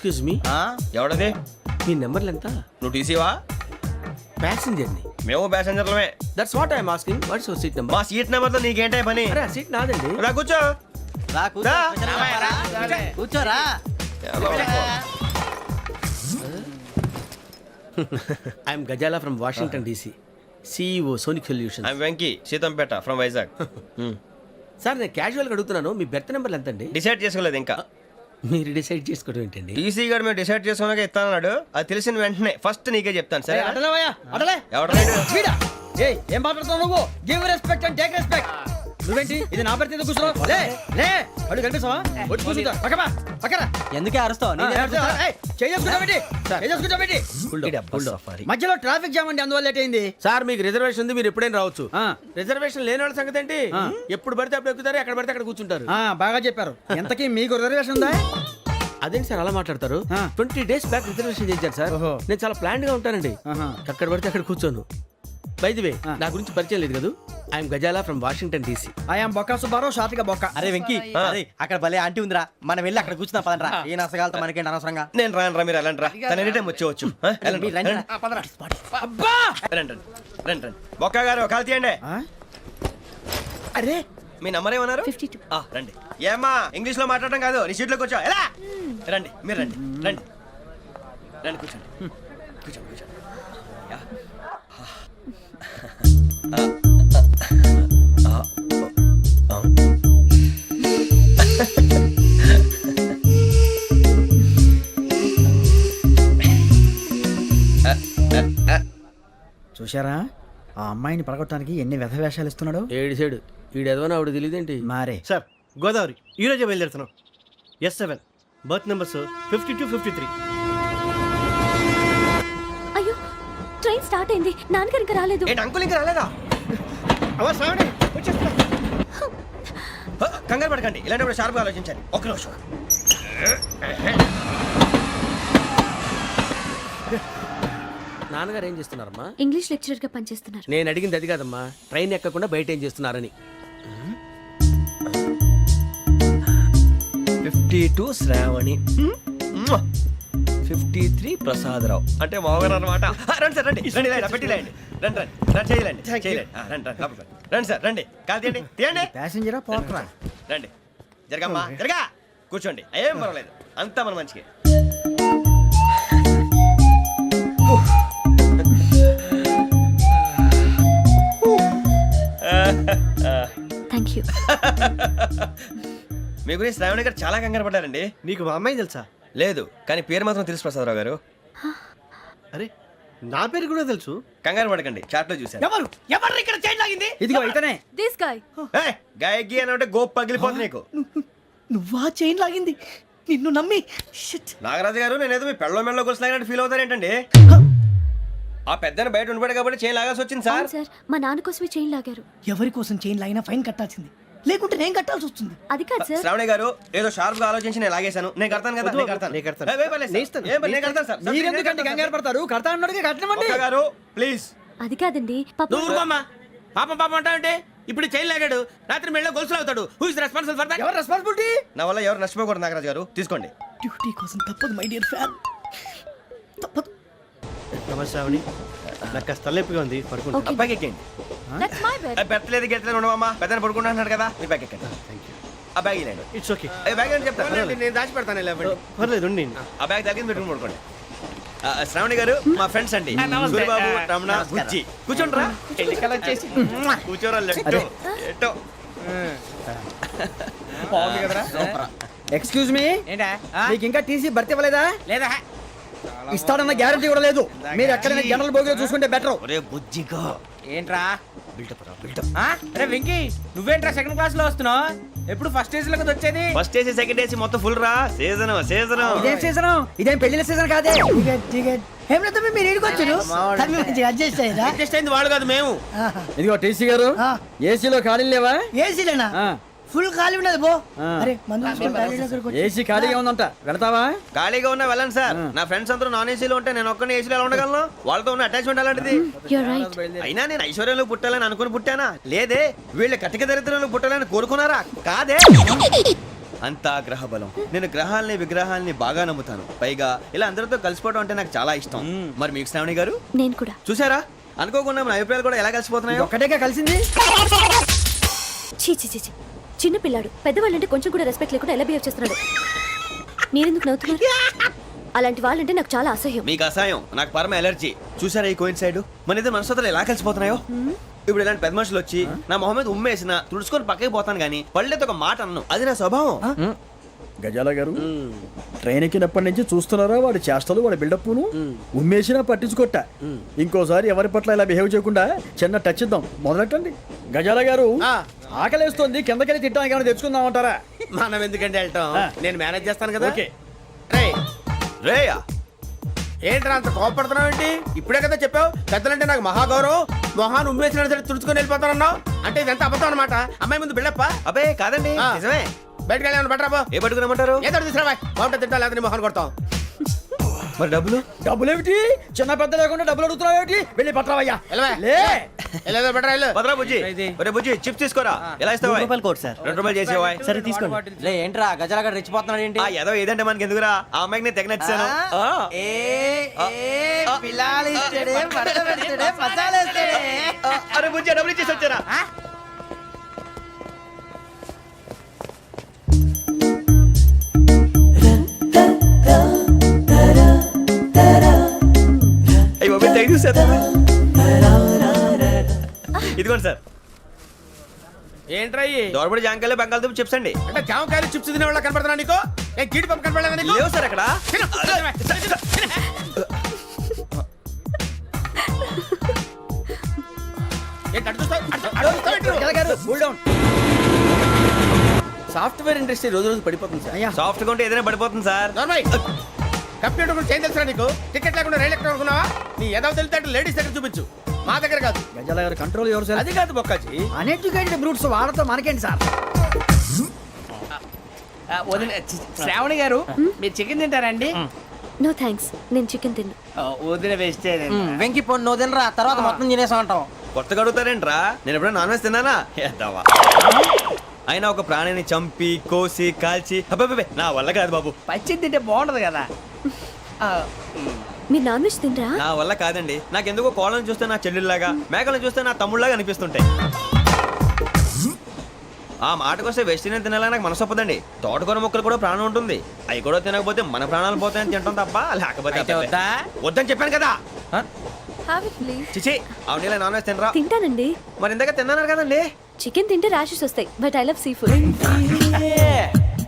Excuse me, ఎవడది? మీ నెంబర్లు ఎంత? నువ్వు టీసీవా? ప్యాసింజర్ ని. మేము ప్యాసెంజర్లమే. That's what I'm asking. What's your seat number? మా సీట్ నెంబర్ తో నీకేంటే పని? అరే ఆ సీట్ నాదండి. రా కూర్చో. రా. కూర్చోరా. I'm Gazala from Washington DC, CEO Sonic Solution. I'm Venky, Seethampeta from Vizag. Sir నేను క్యాజువల్గా అడుగుతున్నాను, మీ బెర్త్ నెంబర్లు ఎంత అండి? డిసైడ్ చేసుకోలేదు ఇంకా. మీరు డిసైడ్ చేసుకోవడం ఏంటండి? టీసీ గారు మేము డిసైడ్ చేసుకున్నాక ఇస్తానన్నాడు. అది తెలిసిన వెంటనే ఫస్ట్ నీకే చెప్తాను. సరే ఎవడ ఏం మాట్లాడుతున్నావు నువ్వు? Give respect and take respect. నువ్వేంటి ఇది నా పరిస్థితి? కూర్చో. లే లే, అడుగు కనిపిస్తావా? వచ్చి కూర్చుంటా. పక్కన ఎందుకే అరుస్తావు? మధ్యలో ట్రాఫిక్ జామ్ అండి, అందువల్ల లేట్ అయింది. సార్ మీకు రిజర్వేషన్ ఉంది, మీరు ఎప్పుడైనా రావచ్చు. రిజర్వేషన్ లేని వాళ్ళ సంగతి ఏంటి? ఎప్పుడు పడితే అప్పుడు ఎక్కుతారు, ఎక్కడ పడితే అక్కడ కూర్చుంటారు. బాగా చెప్పారు. ఎంతకీ మీకు రిజర్వేషన్ ఉందా? అదేంటి సార్ అలా మాట్లాడతారు? 20 days బ్యాక్ రిజర్వేషన్ చేశారు సార్. నేను చాలా ప్లాన్డ్ గా ఉంటానండి. అక్కడ పడితే అక్కడ కూర్చోను. బై ది వే, నా గురించి పరిచయం లేదు కదా. I'm Gazala from Washington DC. I'm Bokka Subbarao, షార్ట్గా బొక్క. అరే వెంకీ, అక్కడ భలే ఆంటీ ఉందిరా, మనం వెళ్ళి అక్కడ కూర్చున్నా పదనరా. ఏ నసగాలతో మనకేంటి అనవసరంగా. నేను రాను రా, మీరు వెళ్ళండి రా. తన ఎనీ టైం వచ్చేవచ్చు. రండి. బొక్క గారు కాల్ తీయండి. అరే మీ నంబర్ ఏమన్నారు? 52. రండి. ఏమ్మా ఇంగ్లీష్ లో మాట్లాడడం కాదు, నీ సీట్లో కూర్చో. ఎలా రండి, మీరు రండి. రండి కూర్చోండి. యా. చూశారా ఆ అమ్మాయిని పడగొట్టడానికి ఎన్ని వ్యధ వేషాలు ఇస్తున్నాడు. ఏడు సైడు ఈడు ఎదవని ఆవిడ తెలియదేంటి? మారే సార్ గోదావరి ఈరోజే బయలుదేరుతున్నాం. S7 berth numbers 52, 53. అయ్యో ట్రైన్ స్టార్ట్ అయింది, నాన్నగారు ఇంకా రాలేదు. ఏంటి అంకుల్ ఇంకా రాలేదా? కంగారు పడకండి, ఇలాంటప్పుడు షార్ప్గా ఆలోచించాలి. ఒక్క నిమిషం. నాన్నగారు ఏం చేస్తున్నారమ్మా? ఇంగ్లీష్ లెక్చరర్ గా పనిచేస్తున్నారు. నేను అడిగింది అది కాదమ్మా, ట్రైన్ ఎక్కకుండా బయట ఏం చేస్తున్నారని. 52 శ్రావణి, 53 ప్రసాదరావు అంటే మామగారు అనమాట. రండి సార్, రండి పెట్టిలేండి. రండి చేయాలండి. రండి సార్, రండి. కాదు తీయండి. ప్యాసింజరా పోట్రా. రండి, జరగమ్మా, జరగా కూర్చోండి. ఏం పర్వాలేదు, అంతా మన మంచిగా. Thank you. మీ గురించి శ్రావణి గారు చాలా కంగారు పడ్డారండి. నీకు మా అమ్మాయి తెలుసా? లేదు, కానీ పేరు మాత్రం తెలుసు ప్రసాదరావు గారు. అరే నా పేరు కూడా తెలుసు. కంగారు పడకండి, చాట్ లో చూసాను. ఎవరు ఇక్కడ చైన్ లాగింది? ఇదిగో ఇతనే. This guy. గాయకి అని అంటే గోప్ పగిలిపోతుంది నీకు. నువ్వా చైన్ లాగింది? నిన్ను నమ్మి. నాగరాజు గారు, నేనేదో మీ పెళ్ళ మెళ్ళలో గురిసిలాగినట్టు ఫీల్ అవుతారేంటండి? ఆ పెద్దని బయట ఉండిపోయాడు కాబట్టి చైన్ లాగాల్సి వచ్చింది సార్. సార్ మా నాన్న కోసమే చైన్ లాగారు. ఎవరి కోసం చైన్ లాగినా ఫైన్ కట్టాల్సింది, లేకుంటే నేను కట్టాల్సి వస్తుంది. అది కాదు సార్. శ్రావణి గారు ఏదో షార్ప్ గా ఆలోచించి నేను లాగేశాను. నేను కడతాను కదా. మీరెందుకంటే కంగారు పడతారు? కడతా అన్నాడుగా కట్టమండి. గారు ప్లీజ్. అది కాదండి. పాపం అంటావంటే ఇప్పుడు చైన్ లాగాడు, రాత్రి మెళ్ళ గొలుసులు అవుతాడు. Who is responsible for that? ఎవరు రెస్పాన్సిబిలిటీ? నా వల్ల ఎవరు నష్టపోకూడదు నాగరాజు గారు, తీసుకోండి. డ్యూటీ కోసం తప్పదు మై డియర్ ఫ్యాన్, తప్పదు. నమస్తే శ్రావణి, నాకు కాస్త తలెప్పిగా ఉంది, పడుకుంటా. Okay. బ్యాగ్ ఎక్కండి. That's my bed. పెట్టలేదు గెట్టలేదు ఉండవమ్మా, పెద్దని పడుకుంటున్నాడు కదా. మీ బ్యాగ్ ఎక్కండి. ఆ బ్యాగ్ ఇలాండి. It's okay. బ్యాగ్ అని చెప్తాను, నేను దాచి పెడతాను. పర్లేదు ఉండి. ఆ బ్యాగ్ తగ్గింది పెట్టుకుని పడుకోండి. శ్రావణి గారు మా ఫ్రెండ్స్ అండి, సూరిబాబు, రమణ, బుజ్జి. కూర్చోండి రా. కూర్చోరా. ఎట్టో ఎక్స్క్యూజ్ మీ, మీకు ఇంకా టీసీ భర్తీ ఇవ్వలేదా? లేదా. ఇస్తాడన్న గ్యారంటీ కూడా లేదు. మీరు ఎక్కడైనా జనరల్ బోగిలో చూసుకుంటే బెటర్. ఒరే బుజ్జిగా ఏంట్రా బిల్డప్? అరే వెంకీ, నువ్వేంట్రా సెకండ్ క్లాస్ లో వస్తున్నావు? ఎప్పుడు ఫస్ట్ ఏసీ లో వచ్చేది? ఫస్ట్ ఏసీ సెకండ్ ఏసీ మొత్తం ఫుల్ రా. సీజన్ ఇదేం సీజన్? ఇదేం పెళ్లిన సీజన్ కాదే. మీరు ఇడికొచ్చారు, అడ్జస్ట్ అయింది వాళ్ళు కాదు మేము. ఇదిగో టీసీ గారు, ఏసీలో ఖాళీ లేవా? ఏసీలేనా? ఫుల్ ఖాళీ ఉండదు పో. అరే ఏసీ ఖాళీగా ఉందంట, వెళతావా? ఖాళీగా ఉన్నా వెళ్ళండి సార్. నా ఫ్రెండ్స్ అందరూ నాన్ ఏసీలో ఉంటే నేను ఒక్కనే ఏసీలో ఎలా ఉండగలను? వాళ్ళతో ఉన్న అటాచ్మెంట్ అలాంటిది. You're right. అయినా నేను ఐశ్వర్యంలో పుట్టాలని అనుకుని పుట్టానా? లేదే, వీళ్ళ కటిక దరిద్రంలో పుట్టాలని కోరుకున్నారా? కాదే. అంతా గ్రహ బలం. నేను గ్రహాలని విగ్రహాలని బాగా నమ్ముతాను. పైగా ఇలా అందరితో కలిసిపోవడం అంటే నాకు చాలా ఇష్టం. మరి మీకు శ్రావణి గారు? నేను కూడా. చూసారా, అనుకోకుండా మన అభిప్రాయాలు కూడా ఎలా కలిసిపోతున్నాయో. ఒక్కటేగా కలిసింది. చీ చీ చీ చీ. చిన్న పిల్లాడు పెద్దవాళ్ళంటే కొంచెం కూడా రెస్పెక్ట్ లేకుండా ఎలా బిహేవ్ చేస్తున్నాడు. మీరెందుకు నవ్వుతున్నారు? అలాంటి వాళ్ళంటే నాకు చాలా అసహ్యం. మీకు అసహాయం, నాకు పరమ ఎలర్జీ. చూసారా ఈ కోయిన్సైడ్? మన ఇద్దరు మనసులు ఎలా కలిసిపోతున్నాయో. ఇప్పుడు ఇలాంటి పెద్ద మనుషులు వచ్చి నా మొహం మీద ఉమ్మేసిన తుడుచుకొని పక్కకి పోతాను కానీ పళ్ళేతో ఒక మాట అన్ను. అది నా స్వభావం. గజాల గారు ట్రైన్ ఎక్కినప్పటి నుంచి చూస్తున్నారా వాడి చేష్టలు, వాడి బిల్డప్ను. ఉమ్మేసినా పట్టించుకోట. ఇంకోసారి ఎవరి పట్ల ఇలా బిహేవ్ చేయకుండా చిన్న టచ్ ఇద్దాం. మొదలెట్టండి. గజాల గారు ఆకలేస్తుంది, కిందకెళ్ళి తిట్టడానికి ఏమైనా తెచ్చుకుందామంటారా? మనం ఎందుకంటే వెళ్ళటం, నేను మేనేజ్ చేస్తాను కదా. ఓకే. రేయా, ఏంట్రా అంత కోపడుతున్నావు ఏంటి? ఇప్పుడే కదా చెప్పావు పెద్దలంటే నాకు మహాగౌరవం, మొహాన్ని ఉమ్మేసిన సరే తుడుచుకొని వెళ్ళిపోతానన్నావు. అంటే ఇదంతా అబద్ధం అనమాట. అమ్మాయి ముందు బిళ్ళప్ప. అబ్బే కాదండి, నిజమే. బయటకు వెళ్ళి బట్రాబో. ఏ పట్టుకురమ్మంటారు? ఏదో తీసుకురా బాగుంటుంది, తింటా లేదా మొహాన్ని కొడతాం. మరి డబ్బులు? డబ్బులేమిటి? చిన్న పెద్ద లేకుండా డబ్బులు అడుగుతున్నావు ఏమిటి? వెళ్ళి పట్టరావయ్యా. వెళ్ళేదో బట్రా వెళ్ళు. భద్రా బుజ్జి, ఒరే బుజ్జి చిప్స్ తీసుకోరా. ఎలా ఇస్తావా? Court sir. 2 రూపాయలు చేసేవా? సరే తీసుకోండి. లే ఏంట్రా గజాలగా రెచ్చిపోతున్నాడు ఏంటి? ఏదో ఏదంటే మనకి ఎందుకురా, ఆ అమ్మాయికి నేను తెగ నచ్చాను. అరే బుజ్జి, డబ్బులు ఇచ్చేసి వచ్చారా? ఇదిగోండి సార్. ఏంట్రా దోరబడి జాంకాయలు బంగాళదుంప చిప్స్ అండి. అంటే జామకాయలు చిప్స్ తినే వాళ్ళ కనపడుతున్నా నీకు? ఏ గీడి పంప కనపడలేదా నీకు? లేవు సార్ అక్కడ. సాఫ్ట్వేర్ ఇండస్ట్రీ రోజు రోజు పడిపోతుంది సార్. సాఫ్ట్ గా ఉంటే ఏదైనా పడిపోతుంది సార్. కంప్యూటర్ గురించి ఏం తెలుసా నీకు? టికెట్ లేకుండా రైలు ఎక్కడ అనుకున్నావా? నీ ఏదో తెలితే లేడీస్ దగ్గర చూపించు, మా దగ్గర కాదు. గజాల గారు కంట్రోల్ ఎవరు సార్? అది కాదు బొక్కాజీ. అన్ఎడ్యుకేటెడ్ బ్రూట్స్ వాళ్ళతో మనకేంటి సార్? శ్రావణి గారు మీరు చికెన్ తింటారండి? నో థ్యాంక్స్, నేను చికెన్ తిన్నా. వదిన వేస్తే వెంకి పొన్ను నువ్వు తినరా, తర్వాత మొత్తం తినేసా ఉంటాం. కొత్తగా అడుగుతారేంట్రా? నేను ఎప్పుడైనా నాన్ వెజ్ తిన్నానా? ఎద్దావా. అయినా ఒక ప్రాణిని చంపి కోసి కాల్చి అబ్బబ్బే నా వల్ల కాదు బాబు. పచ్చి తింటే బాగుంటది కదా. మీరు నాన్ వెజ్ తినరా? నా వల్ల కాదండి. నాకెందుకో కోళ్ళని చూస్తే నా చెల్లెళ్ళలాగా, మేకలను చూస్తే నా తమ్ముళ్ళలాగా అనిపిస్తుంటాయి. ఆ మాటకొస్తే వెస్టిరియన్ తినాలని నాకు మనసు ఒప్పదండి. తోటకూర మొక్కలు కూడా ప్రాణం ఉంటుంది. అవి కూడా తినకపోతే మన ప్రాణాలు పోతాయని తింటాం తప్ప లేకపోతే వద్దని చెప్పాను కదా. చిచి, అవునీ నాన్ వెజ్ తినరా? తింటానండి. మరి ఇందాక తిన్నాను కదండి. చికెన్ తింటే ర్యాషెస్ వస్తాయి, but I love sea food.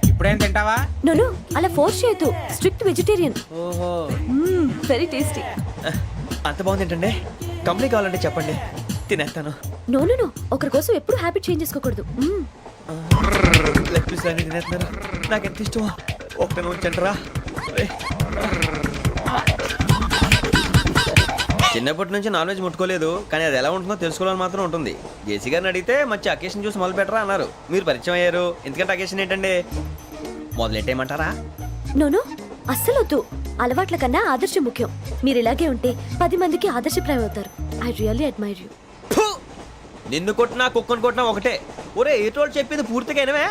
ఇప్పుడేం తింటావా? నో అలా ఫోర్స్ చేయొద్దు. Strict vegetarian. ఓహో, వెరీ టేస్టీ. అంత బాగుంది ఏంటండి? కంప్లీట్ కావాలంటే చెప్పండి, తినేస్తాను. నో ఒకరి కోసం ఎప్పుడు హ్యాబిట్ చేంజ్ చేసుకోకూడదు. లెగ్ పీస్ అన్ని తినేస్తున్నారు. నాకు ఎంత ఇష్టమో. ఒకటే ఉంచండిరా. చిన్నప్పటి నుంచి నాన్ వెజ్ ముట్టుకోలేదు, కానీ అది ఎలా ఉంటుందో తెలుసుకోవాలని మాత్రం ఉంటుంది. జేసీ గారిని అడిగితే మంచి అకేషన్ చూసి మొదలు పెట్టరా అన్నారు. మీరు పరిచయం అయ్యారు, ఎందుకంటే అకేషన్ ఏంటండి? మొదలెట్టేయమంటారా? నో అస్సలు వద్దు. అలవాట్ల కన్నా ఆదర్శం ముఖ్యం. మీరు ఇలాగే ఉంటే 10 మందికి ఆదర్శప్రాయం అవుతారు. I really admire you. నిన్ను కొట్టినా కుక్కను కొట్టినా ఒకటే. ఒరే ఏటోళ్ళు చెప్పింది పూర్తిగా వినవే.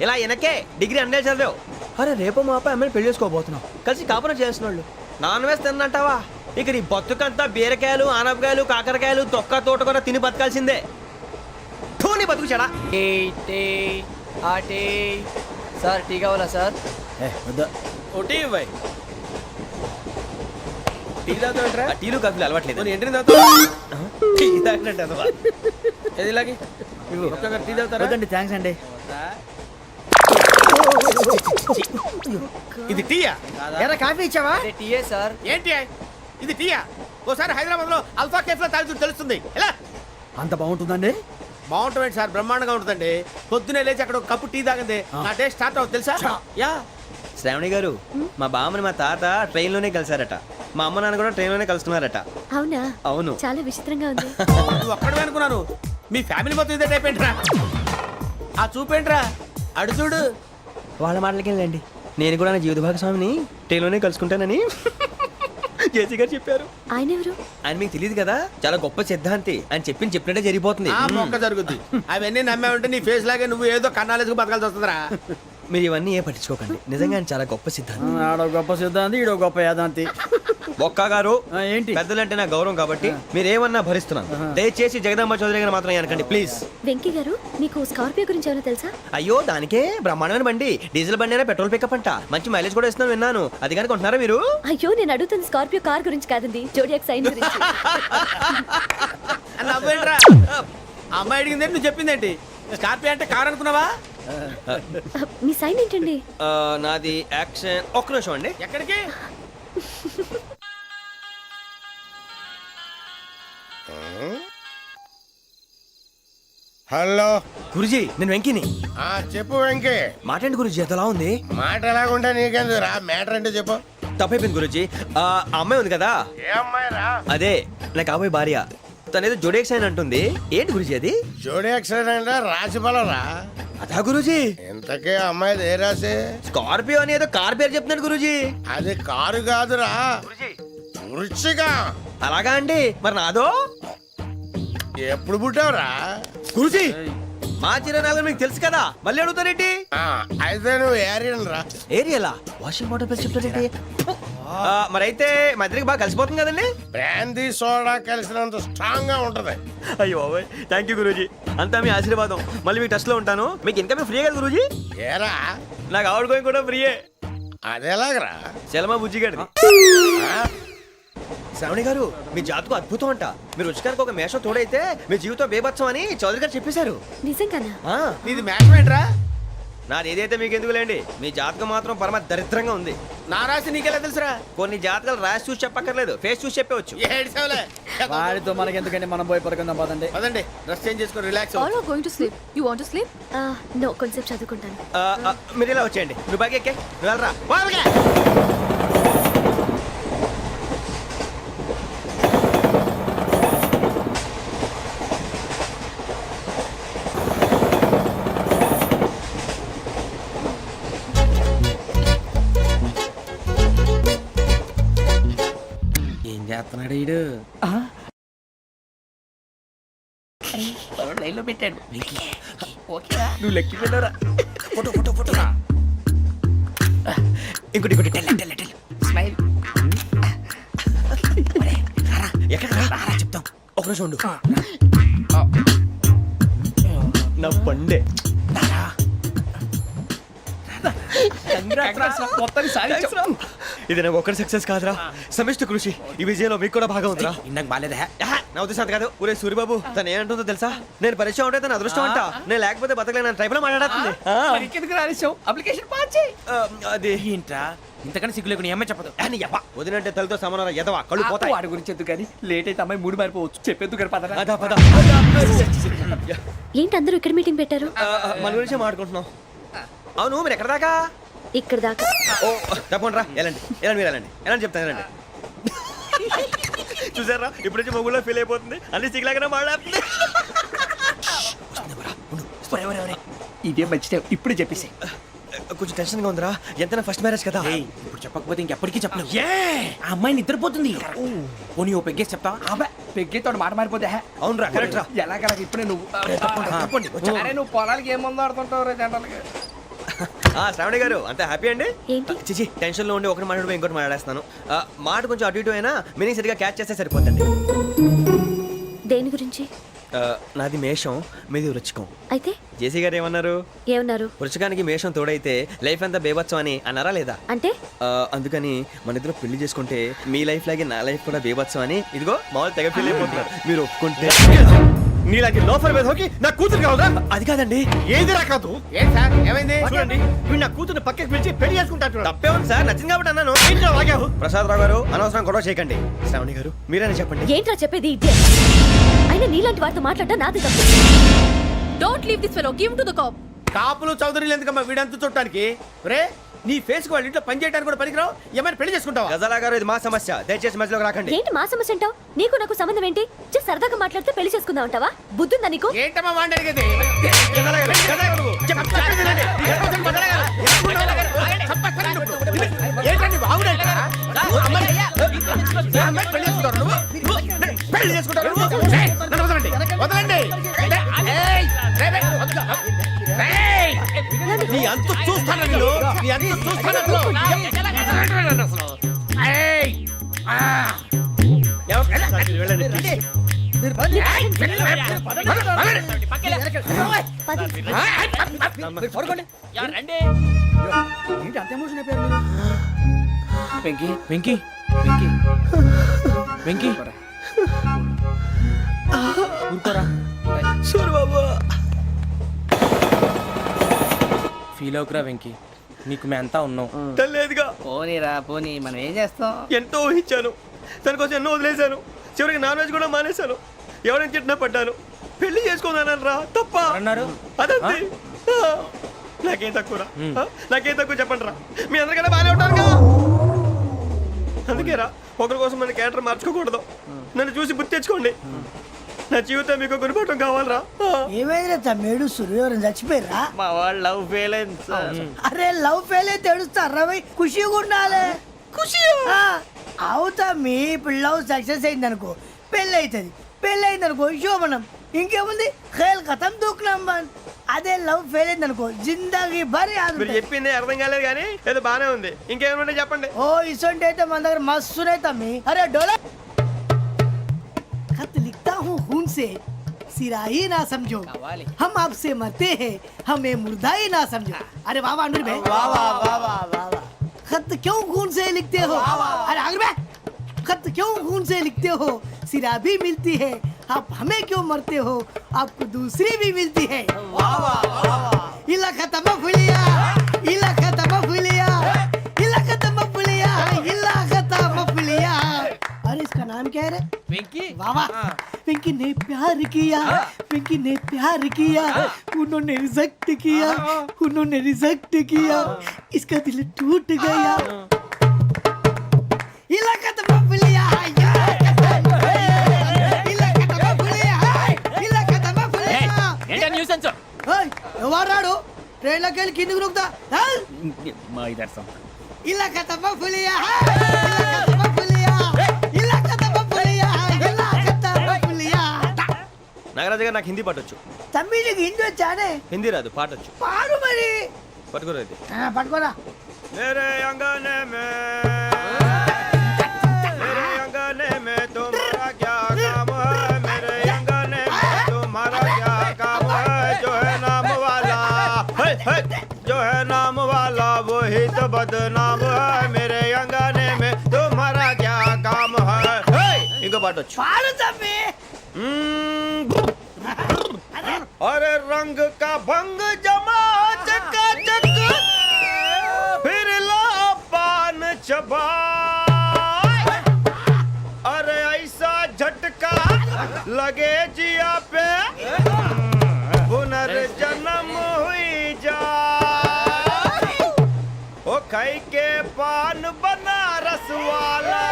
ఇలా వెనకే డిగ్రీ అన్నే చదివావు. అరే రేపు మా అబ్బాయి అమ్మని పెళ్లి చేసుకోబోతున్నావు, కలిసి కాపురం చేసిన వాళ్ళు నాన్ వెజ్ తిన్నంటావా? ఇక నీ బతుకంతా బీరకాయలు, ఆనపకాయలు, కాకరకాయలు, తొక్క తోట కూడా తిని బతకాల్సిందే. ధోని బతుకు చెడా. సార్ టీ కావాలా సార్? ఒకటి ఇవ్వాయి. టీ తాగుతావేంట్రా? టీలు కాఫీలు అలవాట్లేదు. ఏంటి తాగుతావు? టీ తాగినట్టు అదవా. ఏది ఇలాగే టీ తాగుతారా? థ్యాంక్స్ అండి. ఇది టీయా? కాఫీ ఇచ్చావా? టీయే సార్. ఏంటి ఇది టీయా? ఓసారి హైదరాబాద్ లో అల్ఫా కేఫ్ లో తాగుతూ తెలుస్తుంది. ఎలా అంత బాగుంటుందండి? బాగుంటుంది సార్, బ్రహ్మాండంగా ఉంటుందండి. పొద్దునే లేచి అక్కడ ఒక కప్పు టీ తాగింది నా డే స్టార్ట్ అవుతుంది తెలుసా? యా. శ్రావణి గారు, మా బామ్మని మా తాత ట్రైన్ లోనే కలిసారట. మా అమ్మ నాన్న కూడా ట్రైన్ లోనే కలుసుకున్నారట. అవునా? అవును. చాలా విచిత్రంగా ఉంది. నువ్వు ఒక్కడే అనుకున్నాను, మీ ఫ్యామిలీ మొత్తం ఇదే టైప్ ఏంట్రా? ఆ చూపేంట్రా, అడు చూడు. వాళ్ళ మాటలకి వెళ్ళండి. నేను కూడా నా జీవిత భాగస్వామిని ట్రైన్ లోనే కలుసుకుంటానని జేసీ గారు చెప్పారు. ఆయన ఎవరు? ఆయన మీకు తెలియదు కదా, చాలా గొప్ప సిద్ధాంతి అని చెప్పినట్టే జరిగిపోతుంది. ఆ మొక్క జరుగుద్ది. అవన్నీ నమ్మే ఉంటే నీ ఫేస్ లాగే నువ్వు ఏదో కన్నాలేసుకు బతకాల్సి వస్తుందిరా. మీరు ఇవన్నీ ఏ పట్టించుకోకండి నిజంగా ఆయన చాలా గొప్ప సిద్ధాంతి ఆడో గొప్ప సిద్ధాంతి ఈడో గొప్ప యాదాంతి. బొక్క గారు ఏంటి? పెద్దలంటే నా గౌరవం కాబట్టి మీరు ఏమన్నా భరిస్తున్నాను. దయచేసి జగదాంబ చౌదరి గారు మాత్రం అనకండి ప్లీజ్. వెంకీ గారు మీకు స్కార్పియో గురించి ఏమైనా తెలుసా? అయ్యో దానికే బ్రహ్మాండమైన బండి, డీజిల్ బండి అయినా పెట్రోల్ పికప్ అంట, మంచి మైలేజ్ కూడా ఇస్తున్నాను విన్నాను. అది కానీ కొంటున్నారా మీరు? అయ్యో నేను అడుగుతున్న స్కార్పియో కార్ గురించి కాదండి, జోడియాక్ సైన్ గురించి. నవ్వేంట్రా అమ్మాయి అడిగిందేంటి నువ్వు చెప్పిందేంటి? స్కార్పియో అంటే కారు అనుకున్నావా? మీ సైన్ ఏంటండి? నాది యాక్షన్. ఒక్క నిమిషం అండి. ఎక్కడికి? హలో గురుజీ నేను వెంకిని. చెప్పు వెంకీ. మాట్లాడండి గురుజీ, ఎంతలా ఉంది? మాట ఎలాగుంటా నీకెందుకు రా, మ్యాటర్ అంటే చెప్పు. తప్పైపోయింది గురుజీ. ఆ అమ్మాయి ఉంది కదా, ఏ అమ్మాయి రా? అదే నా కాబోయే భార్య. తనేదో జోడేక్స్ అని అంటుంది. ఏంటి గురుజీ అది? జోడి యాక్సిడెంట్ రాసి రా. అదా గురుజీ? ఇంతకే అమ్మాయిది ఏ రాసి? స్కార్పియో అని ఏదో కార్ పేరు చెప్తున్నాడు గురుజీ. అది కారు కాదురా, వృచ్చిక. అలాగా అండి, మరి నాదో? ఎప్పుడు పుట్టావురా? గురుజీ మా చిరునాలు మీకు తెలుసు కదా, మళ్ళీ అడుగుతారేంటి? అయితే నువ్వు ఏరియన్ రా. ఏరియలా? వాషింగ్ వాటర్ పేరు చెప్తారేంటి? మరైతే మా ఇద్దరికి బాగా కలిసిపోతుంది కదండి. బ్రాందీ సోడా కలిసినంత స్ట్రాంగ్ గా ఉంటది. అయ్యో థ్యాంక్ యూ గురూజీ, అంతా మీ ఆశీర్వాదం. మళ్ళీ మీ టచ్ లో ఉంటాను. మీకు ఇంకా ఫ్రీ కదా గురూజీ? ఏరా నాకు ఆవిడ గోయింగ్ కూడా ఫ్రీయే. అదేలాగరా? చలమా బుజ్జి గారిది. శ్రావణి గారు మీ జాతకు అద్భుతం అంట. మీరు రుచికారికి ఒక మేషం తోడైతే మీ జీవితం బేబత్సం అని చౌదరి గారు చెప్పేశారు. నిజంగానా? నీది మ్యాచ్ ఏంట్రా? నాది ఏదైతే మీకు ఎందుకులేండి, మీ జాతకం మాత్రం పరమ దరిద్రంగా ఉంది. నా రాసి నీకెలా తెలుసురా? కొన్ని జాతకాలు రాసి చూసి చెప్పక్కర్లేదు, ఫేస్ చూసి చెప్పవచ్చు. ఏడ్చావులే. వాడితో మనకి ఎందుకండి, మనం పోయి పడుకుందాం పదండి. పదండి, డ్రెస్ చేంజ్ చేసుకొని relax All are going to sleep. You want to sleep? No, కొంచెం చదువుకుంటాను. మీరు ఇలా వచ్చేయండి. నువ్వు బాగా ఎక్కే, నువ్వు వెళ్ళరా. ఏం చేస్తున్నాడు ఈడు? లైన్ లో పెట్టాడు. నువ్వు లెక్కి పెట్టారా? ఫోటో ఫోటో ఫోటో ఇంకోటి ఇంకోటి టెల్ టెల్ టెల్ స్మైల్. ఎక్కడ రారా చెప్తాం. ఒక నిమిషం ఉండు. నా బండే మొత్తాన్ని సాధించాం. ఇది నాకు ఒక్కడి సక్సెస్ కాదురా, సమిష్టి కృషి. ఈ విజయంలో మీకు కూడా భాగం ఉందిరా. ఇందాక బాలేదా? నా ఉద్దేశం అంత కాదు. ఊరే సూరిబాబు తను ఏమంటుందో తెలుసా? నేను పరిచయం ఉంటే తన అదృష్టం అంట, నేను లేకపోతే బతకలేను ట్రైబ్ లో మాట్లాడుతుంది. ఎందుకు రాలేసావు? అప్లికేషన్ పాస్ చేయి. అది ఏంట్రా ఇంతకన్నా సిగ్గు లేకుండా ఏమై చెప్పదు. వదినంటే తలతో సమానం ఎదవా, కళ్ళు పోతాయి. వాడి గురించి ఎందుకు కానీ లేట్ అయితే అమ్మాయి మూడు మారిపోవచ్చు. చెప్పేందుకు కానీ పదరా. అదా పద. ఏంటి అందరూ ఇక్కడ మీటింగ్ పెట్టారు? మన గురించి మాట్లాడుకుంటున్నాం. అవును మీరు ఎక్కడ దాకా? ఇక్కడ దాకా. ఓ తప్పకుండా రా, వెళ్ళండి వెళ్ళండి, మీరు వెళ్ళండి వెళ్ళండి చెప్తాను, వెళ్ళండి. చూసారా ఇప్పుడు నుంచి మొగుల్లో ఫీల్ అయిపోతుంది, అన్ని సిగ్లాగానే మాట్లాడుతుంది. ఇదే మంచి టైం, ఇప్పుడు చెప్పేసి. కొంచెం టెన్షన్ గా ఉందిరా, ఎంతైనా ఫస్ట్ మ్యారేజ్ కదా. ఇప్పుడు చెప్పకపోతే ఇంకెప్పటికీ చెప్పలేవు. ఆ అమ్మాయి నిద్రపోతుంది. పోనీ ఓ పెగ్గేసి చెప్తావా? అబ్బా పెగ్గేతో మాట మారిపోతే. అవునురా కరెక్ట్ రా. ఎలాగలా ఇప్పుడే నువ్వు తప్పండి. అరే నువ్వు పొలాలకి ఏముందో ఆడుతుంటావు రే జనరల్గా. శ్రావణి గారు అంత హ్యాపీ అండి? ఏంటి? చిచి టెన్షన్ లో ఉండి ఒకటి మాట్లాడిపోయి ఇంకోటి మాట్లాడేస్తున్నాను. మాట కొంచెం అటు ఇటు అయినా మీనింగ్ సరిగా క్యాచ్ చేస్తే సరిపోతుంది. దేని గురించి? నాది మేషం, మీది వృచ్చికం. అయితే జేసీ గారు ఏమన్నారు? ఏమన్నారు? వృచ్చికానికి మేషం తోడైతే లైఫ్ అంతా బేబత్సం అని అన్నారా లేదా? అంటే అందుకని మన ఇద్దరు పెళ్లి చేసుకుంటే మీ లైఫ్ లాగే నా లైఫ్ కూడా బేబత్సం అని ఇదిగో మామూలు తెగ ఫీల్ అయిపోతున్నారు. మీరు ఒప్పుకుంటే నీలాంటి లోఫర్ మీద హోకి నా కూతురు కావదా? అది కాదండి. ఏది రాకాదు. ఏం సార్ ఏమైంది? చూడండి వీడు నా కూతురు పక్కకి పిలిచి పెళ్లి చేసుకుంటారు. తప్పే ఉంది సార్, నచ్చింది కాబట్టి అన్నాను. ప్రసాద్ రావు గారు అనవసరం గొడవ చేయకండి. శ్రావణి గారు మీరైనా చెప్పండి. ఏంట్రా చెప్పేది? ఇదే అయినా నీలాంటి వారితో మాట్లాడటం నాది తప్పు. Don't leave this fellow. Give him to the cop. కాపులు చౌదరులు ఎందుకమ్మా వీడంతా చూడటానికి? రే నీ ఫేస్ కు వాళ్ళ ఇంట్లో పని చేయడానికి కూడా పనికిరావు. ఏమైనా పెళ్లి చేసుకుంటావా? గజాలా గారు ఇది మా సమస్య, దయచేసి మధ్యలోకి రాకండి. ఏంటి మా సమస్య అంటావు? నీకు నాకు సంబంధం ఏంటి? జస్ట్ సరదాగా మాట్లాడితే పెళ్లి చేసుకుందాం అంటావా? బుద్ధుందా నీకు? ఏంటమ్మా వాడిని అడిగేది? ఏంటండి బాగుండండి. పెళ్లి చేసుకుంటారు నువ్వు? నన్ను వదలండి, వదలండి. నీ అంత చూస్తూ చూస్తాను నిన్ను. నీ అంత చూస్తాను అసలు. ఏయ్! ఆ! వెళ్ళండి please. ఏంటి అంత ఎమోషన్ అయిపోయారు మీరు? వెంకీ వెంకీ వెంకీ వెంకీ ఊరుకోరా. సూరిబాబు ఫీల్ అవుకురా వెంకీ, నీకు మేమంతా ఉన్నాం. తెలియదుగా, పోనీరా పోనీ, మనం ఏం చేస్తాం? ఎంతో ఊహించాను, తన కోసం ఎన్నో వదిలేశాను, చివరికి నాన్ వెజ్ కూడా మానేశాను, ఎవరైనా తిట్టినా పడ్డాను, పెళ్లి చేసుకున్నానరా తప్ప అన్నారు అదంతే. నాకేం తక్కువరా, నాకేం తక్కువ చెప్పండి రా, మీ అందరికన్నా బాగానే ఉంటారుగా. అందుకేరా ఒకరి కోసం మన క్యారెక్టర్ మార్చుకోకూడదు, నన్ను చూసి గుర్తు తెచ్చుకోండి. నా జీవితం మీకు గురిపటం కావాలరా. ఏమైనా తమ్మేడు సూర్యవరం చచ్చిపోయిరా? మా వాళ్ళు లవ్ ఫెయిల్ అయింది సార్. అరే లవ్ ఫెయిల్ అయితే ఏడుస్తారా భయ్? ఖుషిగా ఉండాలి. ఖుషి అవుతా మీ ఇప్పుడు లవ్ సక్సెస్ అయింది అనుకో పెళ్ళి అవుతుంది, పెళ్ళి అయింది అనుకో శోభనం, ఇంకేముంది ఖేల్ కథం దూకునాం బాన్. అదే లవ్ ఫెయిల్ అయింది అనుకో జిందాగీ భారీ మీరు చెప్పింది అర్థం కాలేదు కానీ ఏదో బాగానే ఉంది, ఇంకేమైనా చెప్పండి. ఓ ఇసొంటి అయితే మన దగ్గర మస్తునే తమ్మి. అరే డోలా खत लिखता हूँ खून से सिरा ही ना समझो, हम आपसे मरते हैं हमें मुर्दा ही ना समझो. अरे वाह वाह अनुर भाई, वाह वाह वाह वाह वाह. खत क्यों खून से लिखते हो? अरे अनुर भाई, खत क्यों खून से लिखते हो? सिरा भी मिलती है, आप हमें क्यों मरते हो? आपको दूसरी भी मिलती है. वाह वाह वाह. इला खत्म फुलिया, इला खत्म फुलिया, इला खत्म फुलिया, इला खत्म फुलिया. अरे इसका नाम क्या है रे? వెంకీ वाह वाह. पिंकी ने प्यार किया, पिंकी ने प्यार किया, उन्होंने रिजेक्ट किया, उन्होंने रिजेक्ट किया, इसका दिल टूट गया. इलाका तो बबलिया, इलाका तो बबलिया, इलाका तो बबलिया. ఏంటా న్యూసెన్స్? ओए ఎవరు రాడు? ట్రైన్ లోకి వెళ్ళి కిందికి నొక్కుతా. మా ఇదర్సం ఇలాకా तो बबलिया, इलाका तो बबलिया, इलाका तो बबलिया, इलाका तो बबलिया. నాగరాజు గారు నాకు హిందీ పాటొచ్చు. తమ్మి నీకు హిందీ వచ్చానే? హిందీ రాదు, పాటొచ్చు. పాడు మరి. పట్టుకోరైతే పట్టుకోరా. मेरे अंगने में मेरे अंगने में तुम्हारा क्या काम है? मेरे अंगने में तुम्हारा क्या काम है? जो है नाम वाला जो है नाम वाला वही तो बदनाम है. मेरे अंगने में तुम्हारा क्या काम है? इनको पाटो పాడు తమ్మి. अरे रंग का भंग जमा चकाचक फिर ला पान चबा. अरे ऐसा झटका लगे जिया पे पुनर्जन्म हुई जा. ओ खाई के पान बनारस वाला,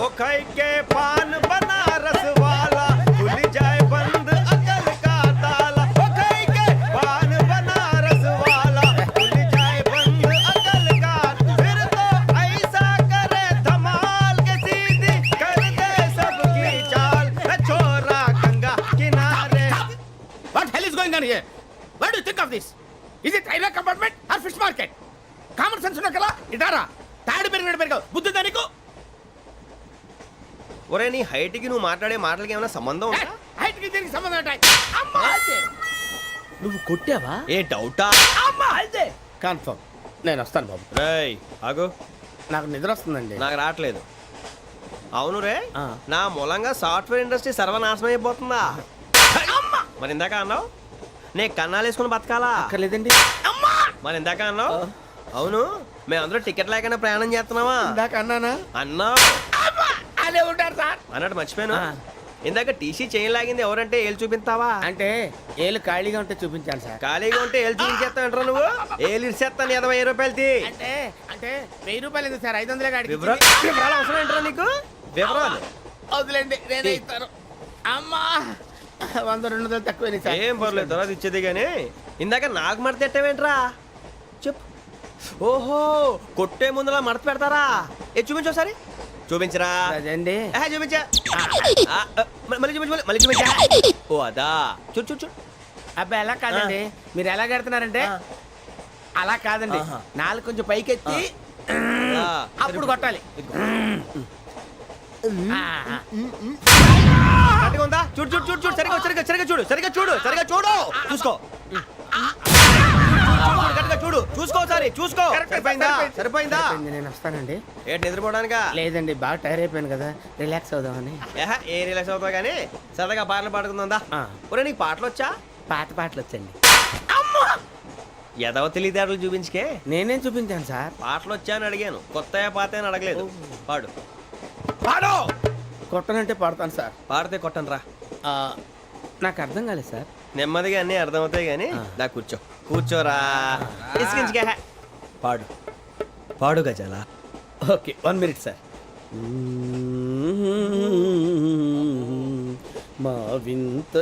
ओ खाई के पान बनारस वाला खुल जाए बंद अकल का ताला. ओ खाई के पान बनारस वाला खुल जाए बंद अकल का. फिर तो ऐसा करे धमाल के सीधी कर दे सबकी चाल. छोरा गंगा किनारे. What hell is going on here? What do you think of this? Is it railway compartment or fish market? Common sense ఉన్న కదా ఇటారా. తాడి పెరిగినట్టు పెరిగావు, బుద్ధి దానికి. ఒరే నీ హైట్ కి నువ్వు మాట్లాడే మాటలకి ఏమైనా సంబంధం ఉందా? హైట్ కి దీనికి సంబంధం ఉంటాయి. అమ్మా నువ్వు కొట్టావా? ఏ డౌటా? అమ్మా అయితే కన్ఫర్మ్. నేను వస్తాను బాబు. రేయ్ ఆగు, నాకు నిద్ర వస్తుందండి. నాకు రావట్లేదు. అవును రే, ఆ. నా మూలంగా సాఫ్ట్వేర్ ఇండస్ట్రీ సర్వనాశనం అయిపోతుందా? మరి ఇందాక అన్నావు నే కన్నాలు వేసుకుని బతకాలా? అక్కర్లేదండి. మరి ఇందాక అన్నావు అవును మేమందరూ టికెట్ లేకుండా ప్రయాణం చేస్తున్నావా? ఇందాక అన్నానా? అన్నావు అదే ఉంటారు సార్. అన్నట్టు మర్చిపోయాను. ఆ. ఇందాక టీసీ చేయి లాగింది ఎవరంటే ఏళ్ళు చూపిస్తావా? అంటే ఏళ్ళు ఖాళీగా ఉంటే చూపించాను సార్. ఖాళీగా ఉంటే ఏళ్ళు చూపించేస్తానంటారా నువ్వు? ఏళ్ళు ఇచ్చేస్తాను 20 రూపాయలది. అంటే అంటే 1000 రూపాయలు ఎందుకు సార్? 500 గాడికి వివరాలు అవసరం ఏంటరా నీకు? వివరాలు వదిలేండి, నేనే ఇస్తాను. అమ్మా 100 200 తక్కువ సార్. ఏం పర్లేదు, తర్వాత ఇచ్చేది కానీ ఇందాక నాకు మడత పెట్టావేంట్రా? చెప్పు. ఓహో కొట్టే ముందులా మడత పెడతారా? ఏ చూపించు ఒకసారి. చూపించరా? అదండి. చూపించా. మళ్ళీ చూపించు, మళ్ళీ చూపించా. ఓ అదా. చూడు చూడు చూడు. అబ్బాయి ఎలా కాదండి మీరు ఎలా కడుతున్నారంటే అలా కాదండి నాలుగు కొంచెం పైకెత్తి అప్పుడు కొట్టాలి కరెక్ట్గా ఉందా? చూడు చూడు చూడు చూడు సరిగా సరిగా సరిగా చూడు సరిగా చూడు సరిగా చూడు చూసుకో కరెక్ట్గా చూడు చూసుకో ఒకసారి చూసుకో. సరిపోయిందా? సరిపోయిందా? నేను వస్తానండి. ఏంటి నిద్రపోవడానికా? లేదండి బాగా టైర్ అయిపోయాను కదా రిలాక్స్ అవుదామని. ఏ రిలాక్స్ అవుతావు కానీ సరదాగా పాటలు పాడుకుందా? ఒరే నీకు పాటలు వచ్చా? పాత పాటలు వచ్చండి. ఎదవ తెలివితేటలు చూపించుకే. నేనేం చూపించాను సార్? పాటలు వచ్చా అని అడిగాను, కొత్త పాత అని అడగలేదు. పాడు పాడు. కొట్టనంటే పడతాను సార్. పాడితే కొట్టను రా. నాకు అర్థం కాలేదు సార్. నెమ్మదిగా అన్నీ అర్థమవుతాయి కానీ దా కూర్చో. కూర్చోరా. ఇసుకించుకే. పాడు పాడు గజాల. Okay 1 minute sir. మా వింత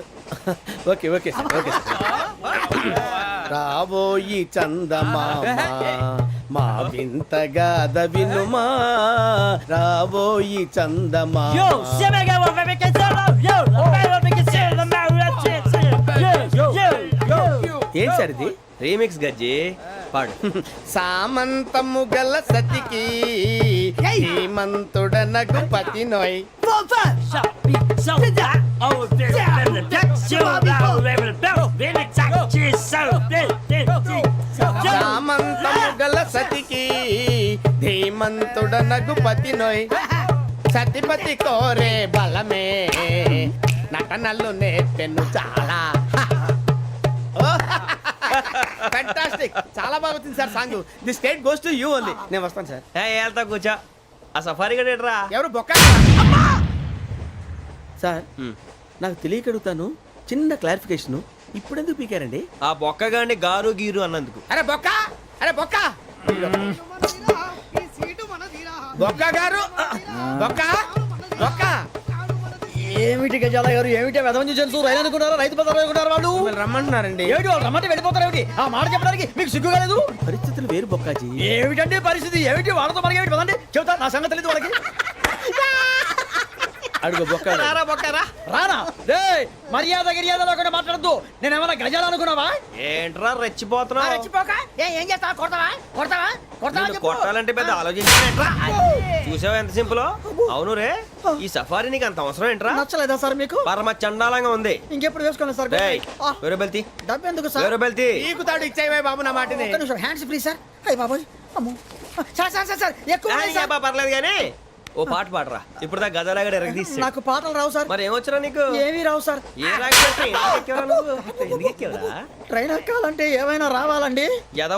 ఓకే ఓకే సార్ ఓకే రాబోయి చందమామ మా వింతగా వినుమా రాబోయి చందమామ. ఏం సార్ ఇది? రీమిక్స్ గజ్జి. పాడు. సామంతము గల సతికి హేమంతుడనగు పతి నోయ్. సామంతము గల సతికి ధీమంతుడనగు పతి నోయ్. సతిపతి కోరే బలమే నటనలు నేర్పెను చాలా. ఫ్యాంటాస్టిక్, చాలా బాగా వచ్చింది sir song. The state goes to you only. నేను వస్తాను సార్. వెళ్తా కూర్చో. ఆ సఫారీ గడేట్రా. ఎవరు బొక్క సార్? నాకు తెలియక అడుగుతాను, చిన్న క్లారిఫికేషన్. ఇప్పుడు ఎందుకు పీకారండి? ఆ బొక్కగాండి గారు గీరు అన్నందుకు. అరే బొక్క, అరే బొక్క, బొక్క గారు, బొక్క బొక్క. ఏమిటి గజాల గారు, ఏమిటి వెదవం చూసాను రైలు అనుకున్నారా, రైతు బజార్ అనుకున్నారా వాళ్ళు? రమ్మంటున్నారండి. ఏమిటి వాళ్ళు రమ్మంటే వెళ్ళిపోతారు ఏమిటి? ఆ మాట చెప్పడానికి మీకు సిగ్గు కాలేదు? పరిస్థితులు వేరు బొక్కాజీ. ఏమిటండి పరిస్థితి? ఏమిటి వాళ్ళతో మనకి ఏమిటి పదండి చెబుతా, నా సంగతి తెలియదు వాళ్ళకి. అడుగు బొక్క. రారా బొక్కరా. రానా రే, మర్యాద గిర్యాద లేకుండా మాట్లాడద్దు. నేను ఏమన్నా గజాలు అనుకున్నావా? ఏంట్రా రెచ్చిపోతున్నావు? ఏం చేస్తా? కొడతావా కొడతావా కొడతావా నిన్ను కొట్టాలంటే పెద్ద ఆలోచించానేంట్రా. చూసావా ఎంత సింపుల్. అవును రే, ఈ సఫారీ నీకు అంత అవసరం ఏంట్రా? నచ్చలేదా సార్ మీకు? పరమ చండాలంగా ఉంది. ఇంకెప్పుడు వేసుకోండి సార్. వేరే బెల్తి. డబ్బు ఎందుకు సార్? వేరే బెల్తి. నీకు తాడు ఇచ్చేవే బాబు నా మాటని. Hands free sir. అయ్యి బాబోయ్, అమ్మో సార్ సార్ సార్ సార్ ఎక్కువ ఉన్నాయి సార్. పర్లేదు కానీ ఓ పాట పాడరా. ఇప్పుడు దా గదలాగడ ఎరగ తీసి. నాకు పాటలు రావు సార్. మరి ఏమొచ్చరా నీకు? ఏమీ రావు సార్. ఏ రాకపోతే ఎందుకు ఎక్కేవరా? ట్రైన్ ఎక్కాలంటే ఏమైనా రావాలండి. ఎదవ